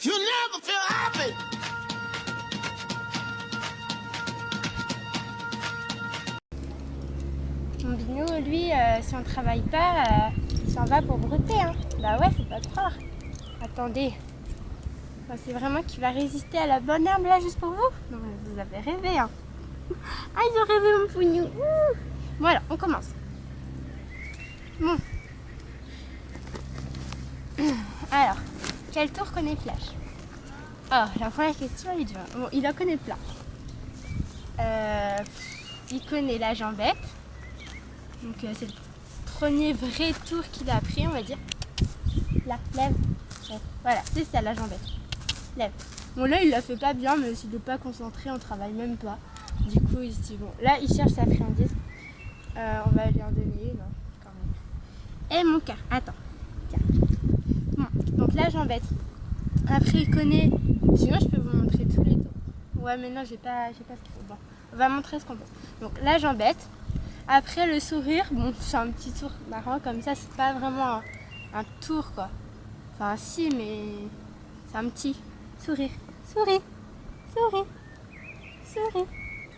You never feel happy. Mon Binou, lui, si on travaille pas, il s'en va pour brouter. Hein. Bah ouais, faut pas te croire. Attendez. Enfin, c'est vraiment qu'il va résister à la bonne herbe là juste pour vous? Non mais vous avez rêvé. Hein. Ah, ils ont rêvé mon Pognou. Voilà, on commence. Bon. Alors, quel tour connaît Flash? Oh, la première question est dure. Bon, il en connaît plein. Il connaît la jambette. Donc c'est le premier vrai tour qu'il a appris, on va dire. Là, lève. Voilà, c'est ça la jambette. Lève. Bon là il la fait pas bien, mais s'il n'est pas concentré, on travaille même pas. Du coup il se dit bon, là il cherche sa friandise. On va lui en donner une, quand même. Et mon cœur, attends. Tiens. Bon, donc la jambette. Après il connaît. Sinon je peux vous montrer tous les tours. Ouais mais non j'ai pas ce qu'il faut. Bon, on va montrer ce qu'on peut. Donc la jambette. Après le sourire, bon c'est un petit tour marrant comme ça, c'est pas vraiment un tour quoi. Enfin si mais c'est un petit sourire. Souris, souris, souris.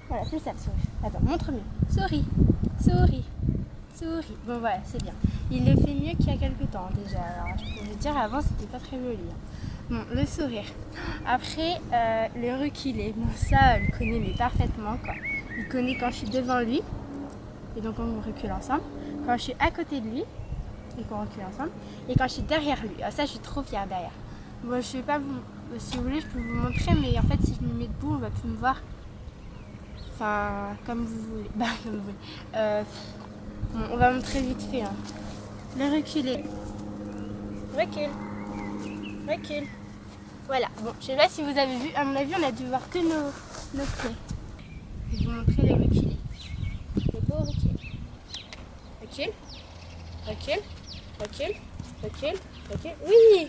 Voilà c'est ça le sourire. Attends, montre mieux. Souris, souris, souris. Bon voilà c'est bien. Il le fait mieux qu'il y a quelques temps déjà. Alors je peux vous dire avant c'était pas très joli. Hein. Bon le sourire. Après le reculer. Bon ça il connaît mais parfaitement quoi. Il connaît quand je suis devant lui. Et donc on recule ensemble. Quand je suis à côté de lui, et qu'on recule ensemble. Et quand je suis derrière lui. Ah, ça je suis trop fière derrière. Bon je sais pas, si vous voulez je peux vous montrer, mais en fait si je me mets debout on va plus me voir. Enfin comme vous voulez. Bah comme vous voulez. Bon, on va montrer vite fait. Hein. Le reculer. Recule. Recule. Voilà. Bon je sais pas si vous avez vu. À mon avis on a dû voir que nos pieds. Je vais vous montrer le reculer. Le beau recul. Recule, recule, recule, recule, recule. Oui!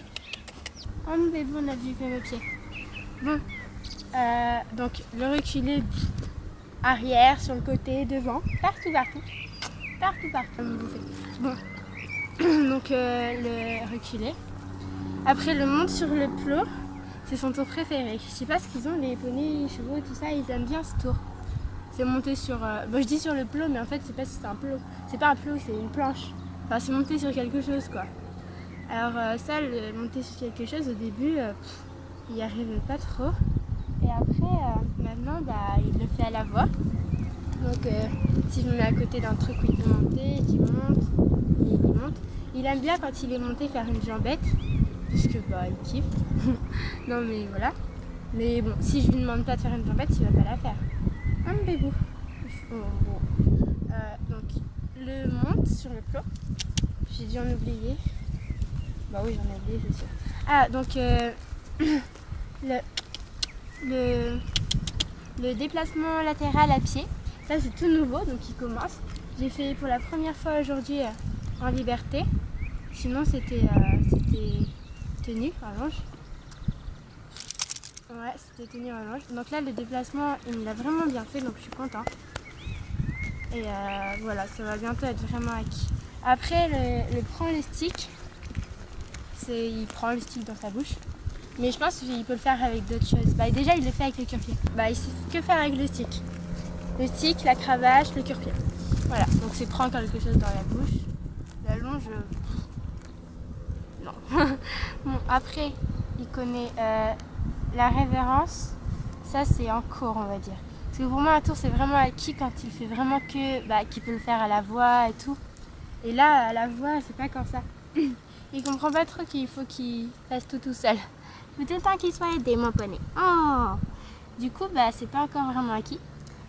Oh mon bébé, on a vu que mes pieds. Bon, donc le reculer arrière, sur le côté, devant, partout, partout. Partout, partout. Bon, donc le reculer. Après le monte sur le plot, c'est son tour préféré. Je sais pas ce qu'ils ont, les poneys, les chevaux, tout ça, ils aiment bien ce tour. C'est monté sur... bon, je dis sur le plot, mais en fait, c'est pas si c'est un plot. C'est pas un plot, c'est une planche. Enfin, c'est monté sur quelque chose, quoi. Alors, ça, le monter sur quelque chose, au début, il n'y arrivait pas trop. Et après, maintenant, bah, il le fait à la voix. Donc, si je me mets à côté d'un truc où il peut monter, il monte. Il aime bien, quand il est monté, faire une jambette. Puisque, bah, il kiffe. Non, mais voilà. Mais bon, si je lui demande pas de faire une jambette, il va pas la faire. Un bébou. Donc le monte sur le plot. J'ai dû en oublier. Bah oui j'en ai oublié c'est sûr. Ah donc le déplacement latéral à pied. Ça c'est tout nouveau donc il commence. J'ai fait pour la première fois aujourd'hui en liberté. Sinon c'était tenu en longe. Ouais, c'était tenu en longe. Donc là, le déplacement, il me l'a vraiment bien fait, donc je suis contente. Et voilà, ça va bientôt être vraiment acquis. Après, le prend le stick. Il prend le stick dans sa bouche. Mais je pense qu'il peut le faire avec d'autres choses. Bah, déjà, il le fait avec le cure-pied. Bah, il sait que faire avec le stick. Le stick, la cravache, le cure-pied. Voilà, donc c'est prendre quelque chose dans la bouche. La longe... Non. Bon, après, il connaît... la révérence, ça c'est en cours on va dire. Parce que pour moi un tour c'est vraiment acquis quand il fait vraiment qu'il peut le faire à la voix et tout. Et là à la voix c'est pas comme ça. Il comprend pas trop qu'il faut qu'il fasse tout seul. Il faut tout le temps qu'il soit aidé mon poney. Oh. Du coup bah c'est pas encore vraiment acquis.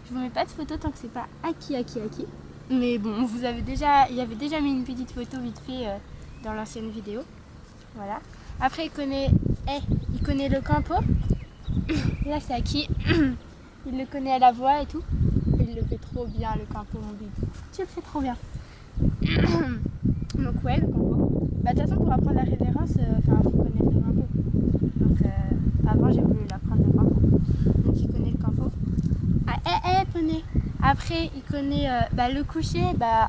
Je vous mets pas de photo tant que c'est pas acquis. Mais bon il y avait déjà mis une petite photo vite fait dans l'ancienne vidéo. Voilà. Après il connaît le campo. Là c'est acquis. Il le connaît à la voix et tout. Il le fait trop bien le campo mon bébé. Tu le fais trop bien. Donc ouais le campo. Bah de toute façon pour apprendre la révérence, faut connaître le campo. Donc avant j'ai voulu l'apprendre le campo. Donc il connaît le campo. Ah poney. Après il connaît le coucher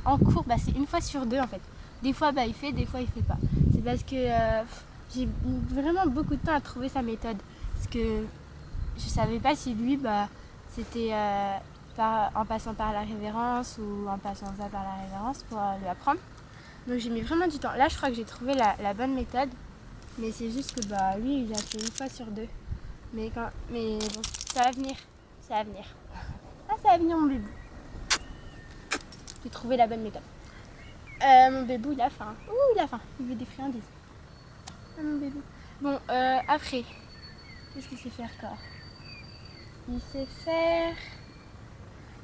en cours, c'est une fois sur deux en fait. Des fois il fait, des fois il fait pas. C'est parce que je j'ai mis vraiment beaucoup de temps à trouver sa méthode. Parce que je savais pas si lui, c'était en passant par la révérence ou en passant pas par la révérence pour lui apprendre. Donc j'ai mis vraiment du temps. Là, je crois que j'ai trouvé la bonne méthode. Mais c'est juste que lui, il a fait une fois sur deux. Mais bon, ça va venir. Ça va venir. Ah, ça va venir mon bébé. J'ai trouvé la bonne méthode. Mon bébé, il a faim. Ouh, il a faim. Il veut des friandises. Ah, mon bébé. Bon, après, qu'est-ce qu'il sait faire encore? Il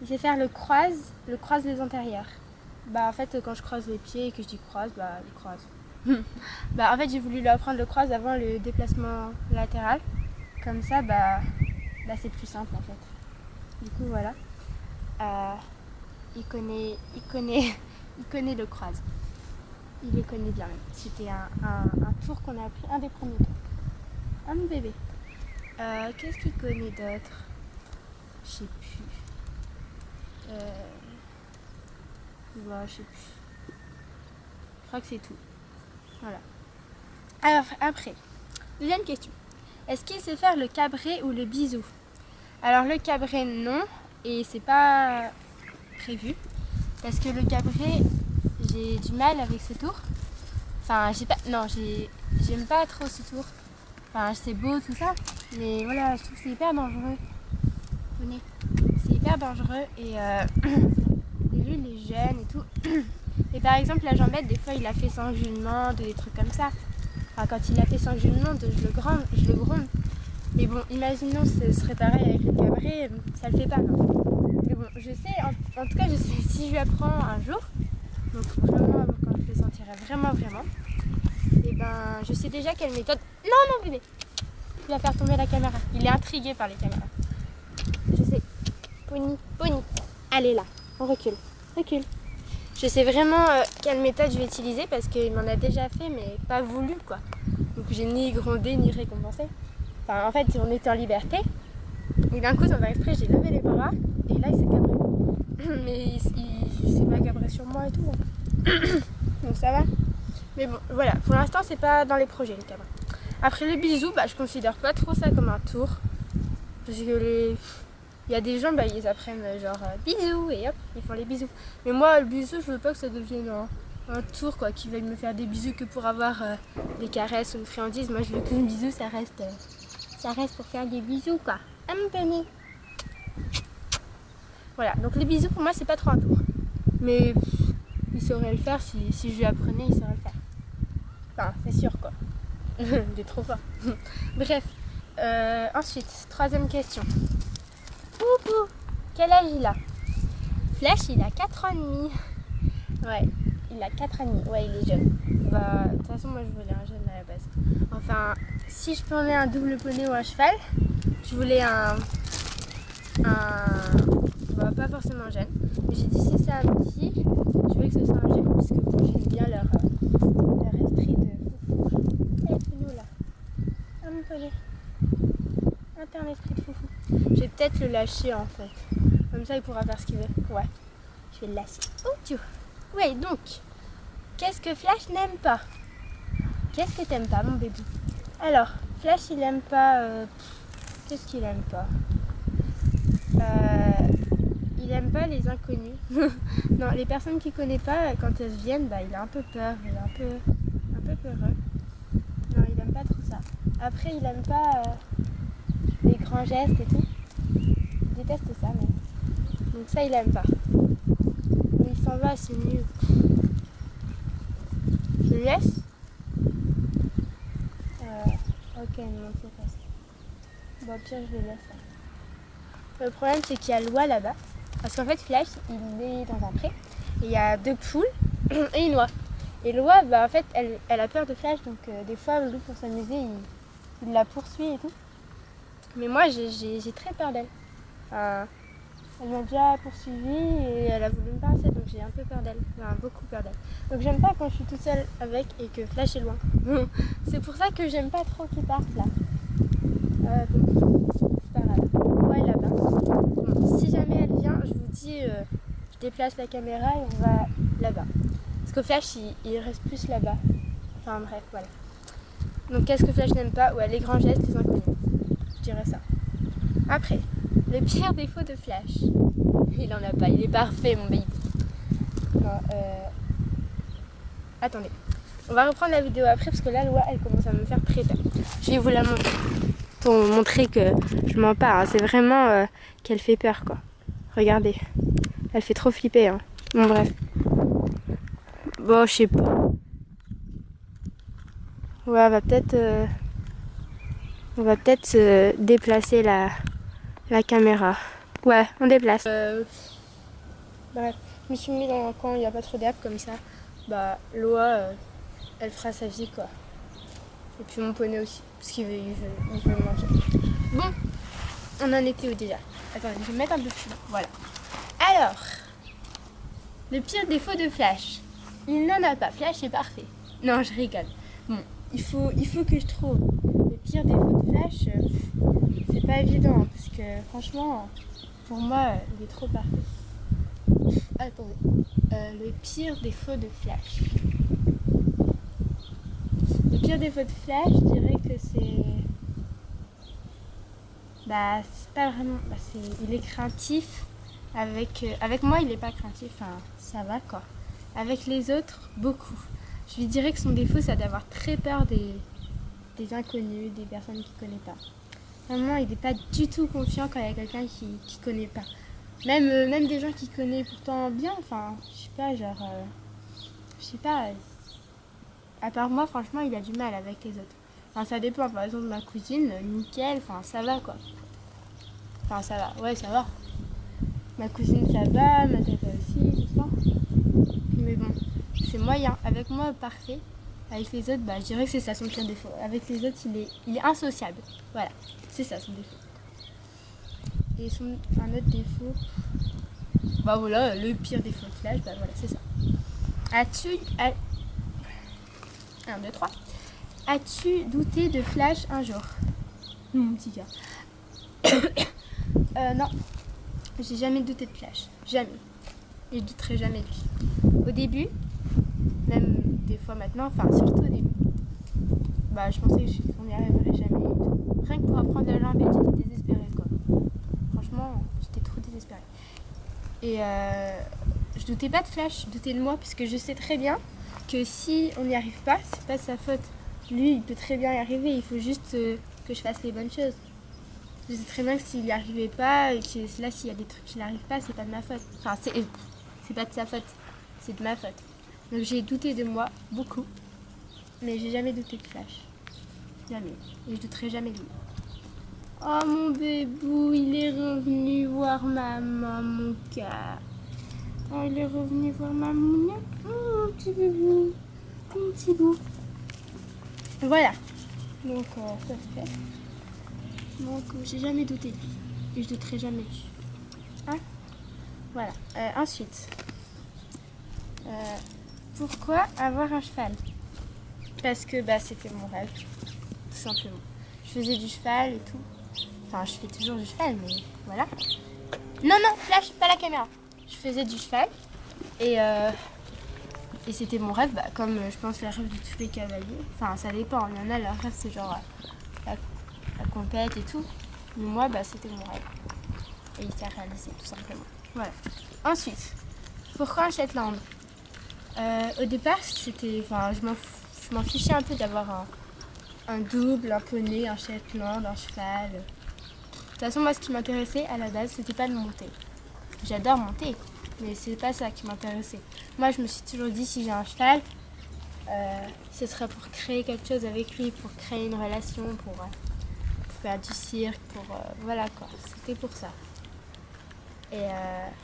sait faire le croise des antérieurs. En fait, quand je croise les pieds et que je dis croise, il croise. En fait, j'ai voulu lui apprendre le croise avant le déplacement latéral. Comme ça, c'est plus simple en fait. Du coup, voilà. Il connaît le croise. Il le connaît bien même. C'était un tour qu'on a appris, un des premiers tours. Ah, mon bébé. Qu'est-ce qu'il connaît d'autre? Je sais plus. Je sais plus. Je crois que c'est tout. Voilà. Alors, après, deuxième question. Est-ce qu'il sait faire le cabré ou le bisou? Alors, le cabré, non. Et c'est pas prévu. Parce que le cabré, j'ai du mal avec ce tour. Enfin, j'aime pas trop ce tour. Enfin, c'est beau, tout ça. Mais voilà, je trouve que c'est hyper dangereux. Venez. C'est hyper dangereux. Et lui, il est jeune et tout. Et par exemple, la jambette, des fois, il a fait sans que je lui demande, des trucs comme ça. Enfin, quand il a fait sans que je lui demande, je le gronde. Mais bon, imaginons ce serait pareil avec le cabré, ça le fait pas. Non. Mais bon, je sais, en tout cas, je sais si je lui apprends un jour, donc vraiment, quand je le sentirai vraiment, et je sais déjà quelle méthode. Non, mon bébé! Il va faire tomber la caméra. Il est intrigué par les caméras. Je sais. Pony. Allez là, on recule. Je sais vraiment quelle méthode je vais utiliser parce qu'il m'en a déjà fait, mais pas voulu quoi. Donc j'ai ni grondé ni récompensé. Enfin, en fait, on était en liberté. Et d'un coup, sans faire exprès, j'ai levé les bras et là, il s'est cabré. Mais il s'est pas cabré sur moi et tout. Donc ça va. Mais bon, voilà. Pour l'instant, c'est pas dans les projets, les cabres. Après, les bisous, je considère pas trop ça comme un tour. Parce que il y a des gens, ils apprennent genre bisous et hop, ils font les bisous. Mais moi, le bisou, je veux pas que ça devienne un tour quoi, qui veuille me faire des bisous que pour avoir des caresses ou une friandise. Moi, je veux que le bisou, ça reste pour faire des bisous quoi. Ah mon panier. Voilà, donc les bisous pour moi, c'est pas trop un tour. Mais il saurait le faire si je lui apprenais, il saurait le faire. Enfin, c'est sûr quoi. Il est trop fort. Bref, ensuite, troisième question. Poupou, quel âge il a? Flash, il a 4 ans et demi. Ouais, il a 4 ans et demi. Ouais, il est jeune. De toute façon, moi, je voulais un jeune à la base. Enfin, si je prenais un double poney ou un cheval, je voulais pas forcément jeune. Mais j'ai dit, si c'est un petit, je veux que ce soit un jeune. Parce que j'aime bien leur esprit de foufou. Allez, fais-nous là. Ah, mon poney. Un esprit de foufou. Je vais peut-être le lâcher en fait. Comme ça il pourra faire ce qu'il veut. Ouais. Je vais le lâcher. Oh tu. Ouais donc. Qu'est-ce que Flash n'aime pas? Qu'est-ce que t'aimes pas mon bébé? Alors, Flash il aime pas. Qu'est-ce qu'il aime pas? Il aime pas les inconnus. Non, les personnes qu'il connaît pas, quand elles viennent, il a un peu peur. Il est un peu peureux. Non, il aime pas trop ça. Après il aime pas les grands gestes et tout. Il déteste ça, mais... Donc ça, il aime pas. Mais il s'en va, c'est mieux. Je le laisse? Ok, non, c'est pas ça. Bon, au pire, je le laisse. Le problème, c'est qu'il y a l'oie là-bas. Parce qu'en fait, Flash, il est dans un pré. Et il y a 2 poules et une oie. Et l'oie, en fait, elle a peur de Flash. Donc, des fois, lui, pour s'amuser, il la poursuit et tout. Mais moi, j'ai très peur d'elle. Elle m'a déjà poursuivie et elle a voulu me passer, donc j'ai un peu peur d'elle. Enfin, beaucoup peur d'elle. Donc j'aime pas quand je suis toute seule avec et que Flash est loin. C'est pour ça que j'aime pas trop qu'il parte là. Donc c'est pas grave. Ouais, là-bas. Bon, si jamais elle vient, je vous dis, je déplace la caméra et on va là-bas. Parce que Flash, il reste plus là-bas. Enfin bref, voilà. Donc qu'est-ce que Flash n'aime pas? Ouais, les grands gestes, les inconnus. Je dirais ça. Après, le pire défaut de Flash. Il en a pas, il est parfait mon baby. Non, attendez. On va reprendre la vidéo après parce que là, Loa, elle commence à me faire très peur. Je vais vous la montrer. Pour vous montrer que je mens pas. Hein. C'est vraiment qu'elle fait peur, quoi. Regardez. Elle fait trop flipper. Hein. Bon, bref. Bon, je sais pas. Ouais, on va peut-être déplacer la caméra. Ouais, on déplace. Bref, je me suis mis dans un coin où il n'y a pas trop d'herbe comme ça. Bah, Loa, elle fera sa vie, quoi. Et puis mon poney aussi, parce qu'il veut manger. Bon, on en était où déjà? Attendez, je vais mettre un peu plus. Voilà. Alors, le pire défaut de Flash. Il n'en a pas. Flash est parfait. Non, je rigole. Bon, il faut que je trouve le pire défaut de Flash. C'est pas évident, parce que franchement, pour moi, il est trop parfait. Attendez. Le pire défaut de Flash. Le pire défaut de Flash, je dirais que c'est... Bah, c'est pas vraiment... Bah, il est craintif. Avec moi, il est pas craintif. Enfin, ça va, quoi. Avec les autres, beaucoup. Je lui dirais que son défaut, c'est d'avoir très peur des inconnus, des personnes qu'il connaît pas. Vraiment, il n'est pas du tout confiant quand il y a quelqu'un qui connaît pas. Même des gens qu'il connaît pourtant bien, enfin, je sais pas, genre... je sais pas... À part moi, franchement, il a du mal avec les autres. Enfin, ça dépend. Par exemple, ma cousine, nickel, enfin, ça va, quoi. Enfin, ça va. Ouais, ça va. Ma cousine, ça va. Ma tata aussi, tout ça. Mais bon, c'est moyen. Avec moi, parfait. Avec les autres, bah, je dirais que c'est ça son pire défaut. Avec les autres, il est insociable. Voilà, c'est ça son défaut. Et un autre défaut... Bah voilà, le pire défaut de Flash, bah voilà, c'est ça. 1, 2, 3. As-tu douté de Flash un jour? Mon petit gars. Non. J'ai jamais douté de Flash. Jamais. Et je douterai jamais de lui. Au début, même des fois maintenant, enfin surtout au début, bah je pensais qu'on n'y arriverait jamais et tout. Rien que pour apprendre la langue, j'étais désespérée, quoi. Franchement, j'étais trop désespérée. Et je doutais pas de Flash, je doutais de moi, parce que je sais très bien que si on n'y arrive pas, c'est pas de sa faute. Lui, il peut très bien y arriver, il faut juste que je fasse les bonnes choses. Je sais très bien que s'il n'y arrivait pas, et que là, s'il y a des trucs qui n'arrivent pas, c'est pas de ma faute. Enfin, c'est pas de sa faute, c'est de ma faute. Donc j'ai douté de moi, beaucoup, mais j'ai jamais douté de Flash. Jamais. Et je douterai jamais de lui. Oh mon bébou, il est revenu voir maman, mon cœur. Oh, il est revenu voir maman. Oh, mon petit bébou. Mon petit bout. Voilà. Donc, ça se fait. Donc, j'ai jamais douté de lui. Et je douterai jamais de lui. Hein? Voilà. Ensuite. Pourquoi avoir un cheval? Parce que bah, c'était mon rêve. Tout simplement. Je faisais du cheval et tout. Enfin, je fais toujours du cheval, mais voilà. Non, Flash, pas la caméra. Je faisais du cheval et c'était mon rêve, bah, comme je pense le rêve de tous les cavaliers. Enfin, ça dépend. Il y en a, leur rêve, c'est genre la compète et tout. Mais moi, bah, c'était mon rêve. Et il s'est réalisé, tout simplement. Voilà. Ensuite, pourquoi un Shetland? Au départ, c'était... Enfin, je m'en fichais un peu d'avoir un double, un poney, un Shetland, un cheval. De toute façon, moi, ce qui m'intéressait à la base, c'était pas de monter. J'adore monter, mais c'est pas ça qui m'intéressait. Moi, je me suis toujours dit, si j'ai un cheval, ce serait pour créer quelque chose avec lui, pour créer une relation, pour faire du cirque, voilà quoi. C'était pour ça. Et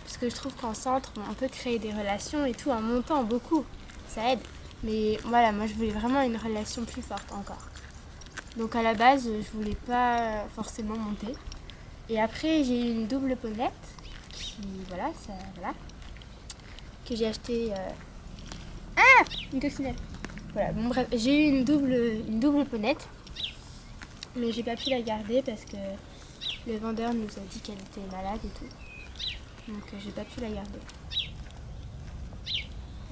parce que je trouve qu'en centre, on peut créer des relations et tout en montant beaucoup. Ça aide. Mais voilà, moi, je voulais vraiment une relation plus forte encore. Donc à la base, je voulais pas forcément monter. Et après, j'ai eu une double ponette qui, voilà, que j'ai acheté. Une coccinelle. Voilà, bon bref, j'ai eu une double ponette, mais j'ai pas pu la garder parce que le vendeur nous a dit qu'elle était malade et tout. Donc j'ai pas pu la garder.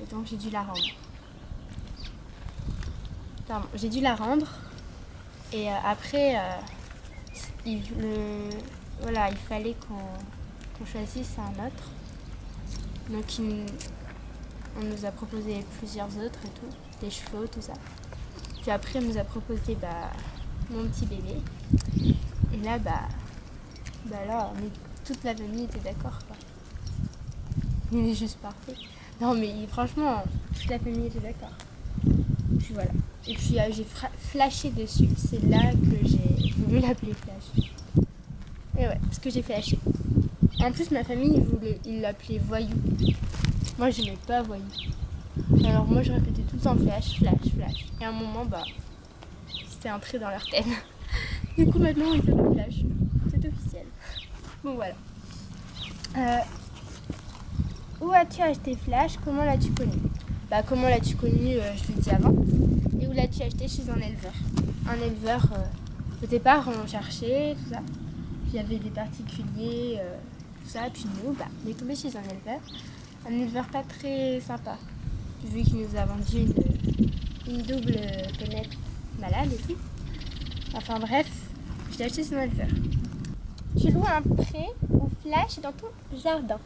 Et donc j'ai dû la rendre. Pardon, j'ai dû la rendre. Et après, voilà, il fallait qu'on choisisse un autre. Donc on nous a proposé plusieurs autres et tout, des chevaux, tout ça. Puis après, on nous a proposé mon petit bébé. Et là, là, toute la famille était d'accord, quoi. Il est juste parfait. Non, mais franchement, toute la famille était d'accord. Puis voilà. Et puis j'ai flashé dessus. C'est là que j'ai voulu l'appeler Flash. Et ouais, parce que j'ai flashé. En plus, ma famille, il l'appelait Voyou. Moi, j'aimais pas Voyou. Alors moi, je répétais tout le temps Flash, Flash, Flash. Et à un moment, c'était entré dans leur tête. Du coup, maintenant, il s'appelle Flash. C'est officiel. Bon, voilà. Où as-tu acheté Flash? Comment l'as-tu connu? Comment l'as-tu connu, je l'ai dit avant. Et où l'as-tu acheté? Chez un éleveur. Un éleveur, au départ, on cherchait, tout ça. Puis il y avait des particuliers, tout ça. Puis nous, on est tombé chez un éleveur. Un éleveur pas très sympa. Vu qu'il nous a vendu une double ponette malade et tout. Enfin bref, je l'ai acheté chez un éleveur. Tu loues un pré ou Flash dans ton jardin?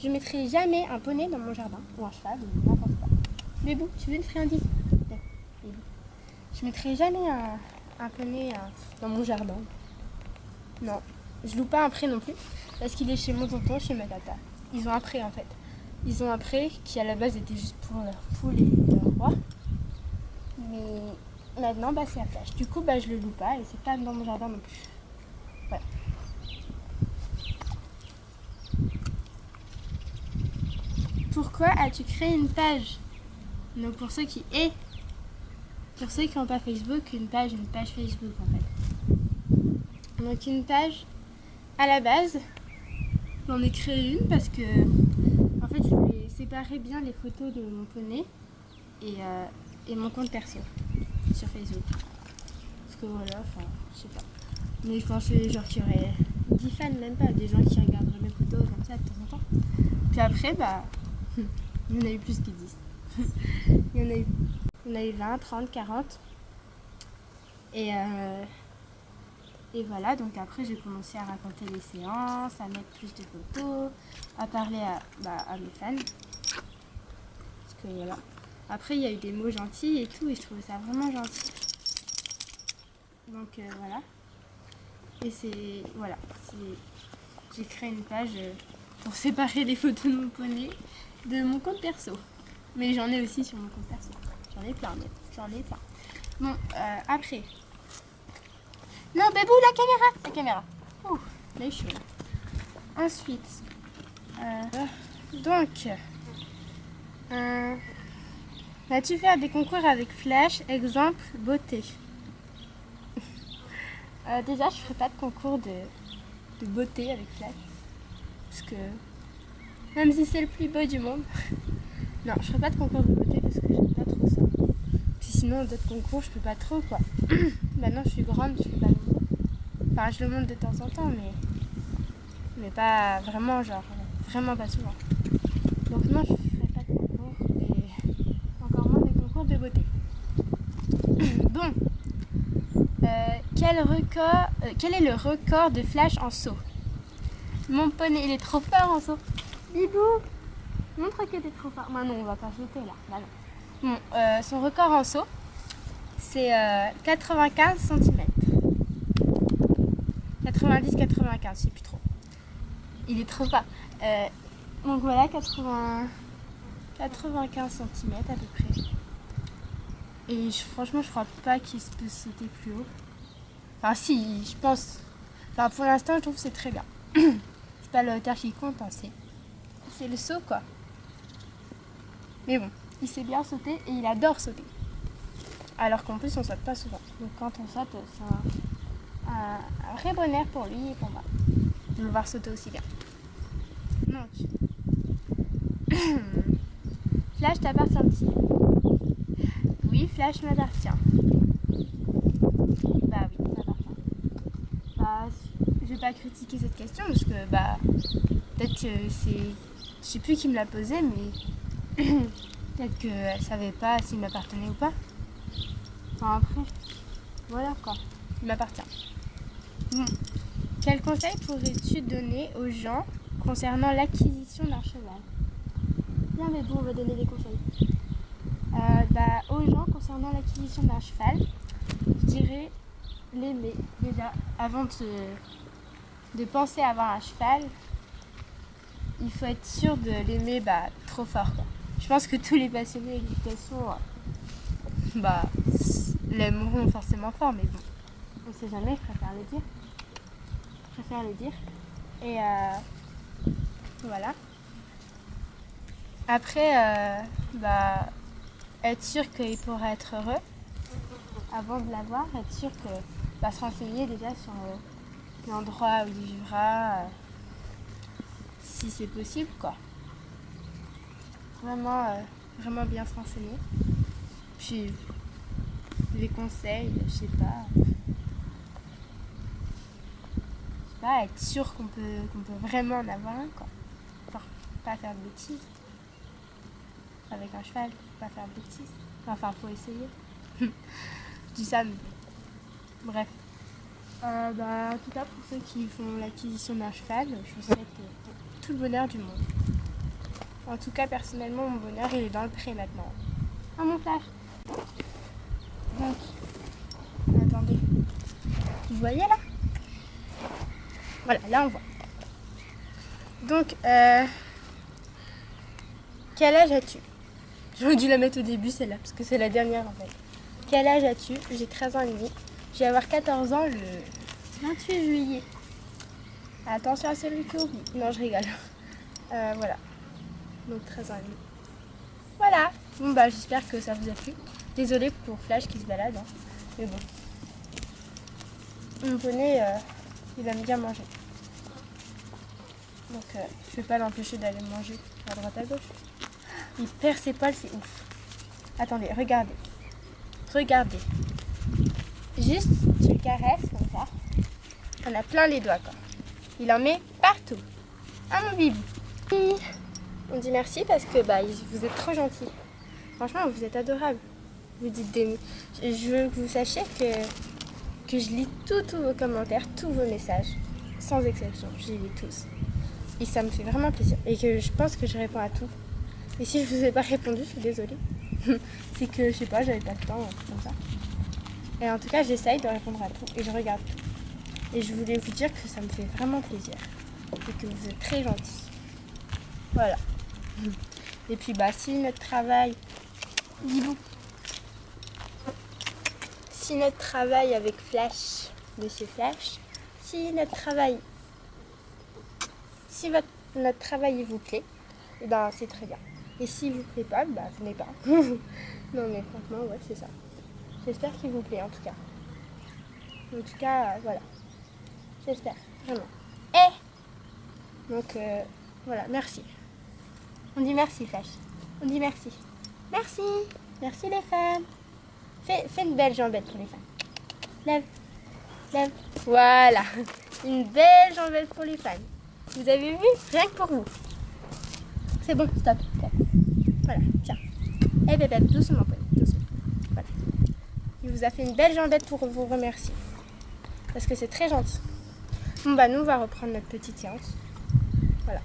Je ne mettrai jamais un poney dans mon jardin, ou un cheval, ou n'importe quoi. Mais bon, tu veux une friandise? Je ne mettrai jamais un poney dans mon jardin. Non, je loue pas un pré non plus, parce qu'il est chez mon tonton, chez ma tata. Ils ont un pré en fait. Ils ont un pré qui à la base était juste pour leurs poules et leurs rois. Mais maintenant, c'est à Flash. Du coup, je le loue pas et c'est pas dans mon jardin non plus. Ouais. Pourquoi as-tu créé une page? Donc pour ceux qui n'ont pas Facebook, une page Facebook en fait. Donc une page, à la base, j'en ai créé une parce que en fait je voulais séparer bien les photos de mon poney et mon compte perso sur Facebook. Parce que voilà, je sais pas. Mais je pensais qu'il y aurait 10 fans, même pas, des gens qui regarderaient mes photos comme ça de temps en temps. Puis après, il y en a eu plus que 10. Il y en a eu 20, 30, 40. Et voilà, donc après j'ai commencé à raconter les séances, à mettre plus de photos, à parler à mes fans. Parce que voilà. Après il y a eu des mots gentils et tout, et je trouvais ça vraiment gentil. Donc voilà. Et j'ai créé une page pour séparer les photos de mon poney de mon compte perso. Mais j'en ai aussi sur mon compte perso. J'en ai plein. Bon, après. Non, Bébou, la caméra. Ouh, là, je suis là. Ensuite, vas-tu faire des concours avec Flash? Exemple, beauté. Déjà, je ferai pas de concours de beauté avec Flash. Parce que, même si c'est le plus beau du monde, non, je ferai pas de concours de beauté parce que j'aime pas trop ça. Puis sinon, d'autres concours, je peux pas trop, quoi. Maintenant, je suis grande, je peux pas le montre. Enfin, je le montre de temps en temps, mais pas vraiment, vraiment pas souvent. Donc non, je ferai pas de concours et encore moins des concours de beauté. Bon. Quel est le record de Flash en saut? Mon poney, il est trop fort en saut. Bibou, montre que t'es trop fort. Non, on va pas sauter là. Bon, son record en saut, c'est 95 cm. 90-95, je sais plus trop. Il est trop fort. Donc voilà, 95 cm à peu près. Et franchement, je crois pas qu'il peut sauter plus haut. Enfin, si, je pense. Enfin, pour l'instant, je trouve que c'est très bien. C'est pas la hauteur qui compte, c'est le saut, quoi. Mais bon, il sait bien sauter et il adore sauter. Alors qu'en plus, on saute pas souvent. Donc quand on saute, c'est un vrai bonheur pour lui et pour moi de le voir sauter aussi bien. Donc, Flash t'appartient-il? Oui, Flash m'appartient. Oui, il m'appartient. Je vais pas critiquer cette question parce que peut-être que c'est... Je sais plus qui me l'a posé, mais peut-être qu'elle savait pas s'il m'appartenait ou pas. Enfin après, Voilà quoi, il m'appartient. Quel conseil pourrais-tu donner aux gens concernant l'acquisition d'un cheval? Bien, mais bon, on va donner des conseils. Aux gens concernant l'acquisition d'un cheval, je dirais l'aimer déjà. Avant de penser à avoir un cheval, il faut être sûr de l'aimer trop fort, quoi. Je pense que tous les passionnés d'équitation l'aimeront forcément fort, mais bon, on ne sait jamais, je préfère le dire. Et voilà. Après, être sûr qu'il pourra être heureux avant de l'avoir, être sûr que se renseigner déjà sur l'endroit où il vivra, si c'est possible, quoi. Vraiment bien se renseigner. Puis les conseils, je sais pas, être sûr qu'on peut vraiment en avoir un, quoi. Enfin, pas faire de bêtises. Avec un cheval, faut pas faire de bêtises. Enfin, faut essayer. Je dis ça, mais bref. En tout cas, pour ceux qui font l'acquisition d'un cheval, je vous souhaite tout le bonheur du monde. En tout cas, personnellement, mon bonheur, il est dans le pré maintenant. Ah, mon flash. Donc, attendez. Vous voyez là? Voilà, là on voit. Donc, quel âge as-tu? J'aurais dû la mettre au début celle-là, parce que c'est la dernière en fait. Quel âge as-tu? J'ai 13 ans et demi. Je vais avoir 14 ans le 28 juillet. Attention à celui qui oublie. Non, je rigole. Voilà. Donc 13 ans et demi. Voilà. Bon j'espère que ça vous a plu. Désolée pour Flash qui se balade. Hein. Mais bon. Mon poney, il aime bien manger. Donc je vais pas l'empêcher d'aller manger à droite à gauche. Il perd ses poils, c'est ouf. Attendez, regardez. Juste, tu le caresses comme ça. On a plein les doigts, quoi. Il en met partout. Ah, mon bibou. On dit merci parce que vous êtes trop gentil. Franchement, vous êtes adorable. Vous dites des mots. Je veux que vous sachiez que je lis tous vos commentaires, tous vos messages, sans exception. Je les lis tous. Et ça me fait vraiment plaisir. Et que je pense que je réponds à tout. Et si je vous ai pas répondu, je suis désolée. C'est que, je sais pas, j'avais pas le temps, un truc comme ça. Et en tout cas, j'essaye de répondre à tout. Et je regarde tout. Et je voulais vous dire que ça me fait vraiment plaisir. Et que vous êtes très gentils. Voilà. Et puis, si notre travail... Dis-vous. Si notre travail avec Flash, Monsieur Flash, si notre travail il vous plaît, c'est très bien. Et s'il vous plaît pas, venez pas. Non mais franchement, ouais, c'est ça. J'espère qu'il vous plaît en tout cas. En tout cas, voilà. J'espère, vraiment. Donc, voilà, merci. On dit merci, Flash. On dit merci. Merci. Merci les fans. Fais une belle jambette pour les fans. Lève. Voilà. Une belle jambette pour les fans. Vous avez vu? Rien que pour vous. C'est bon, stop. Voilà, tiens. Bébé, doucement, doucement. Voilà. Il vous a fait une belle jambette pour vous remercier. Parce que c'est très gentil. Bon, nous, on va reprendre notre petite séance. Voilà.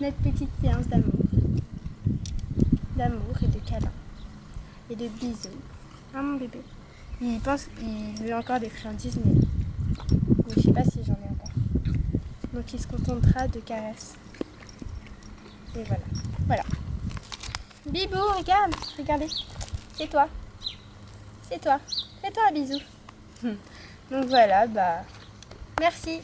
Notre petite séance d'amour. D'amour et de câlins. Et de bisous. Ah, mon bébé. Il veut encore des friandises, mais je sais pas si j'en ai encore. Donc, il se contentera de caresses. Et voilà. Bibou, regardez. C'est toi. Fais-toi un bisou. Donc voilà, merci.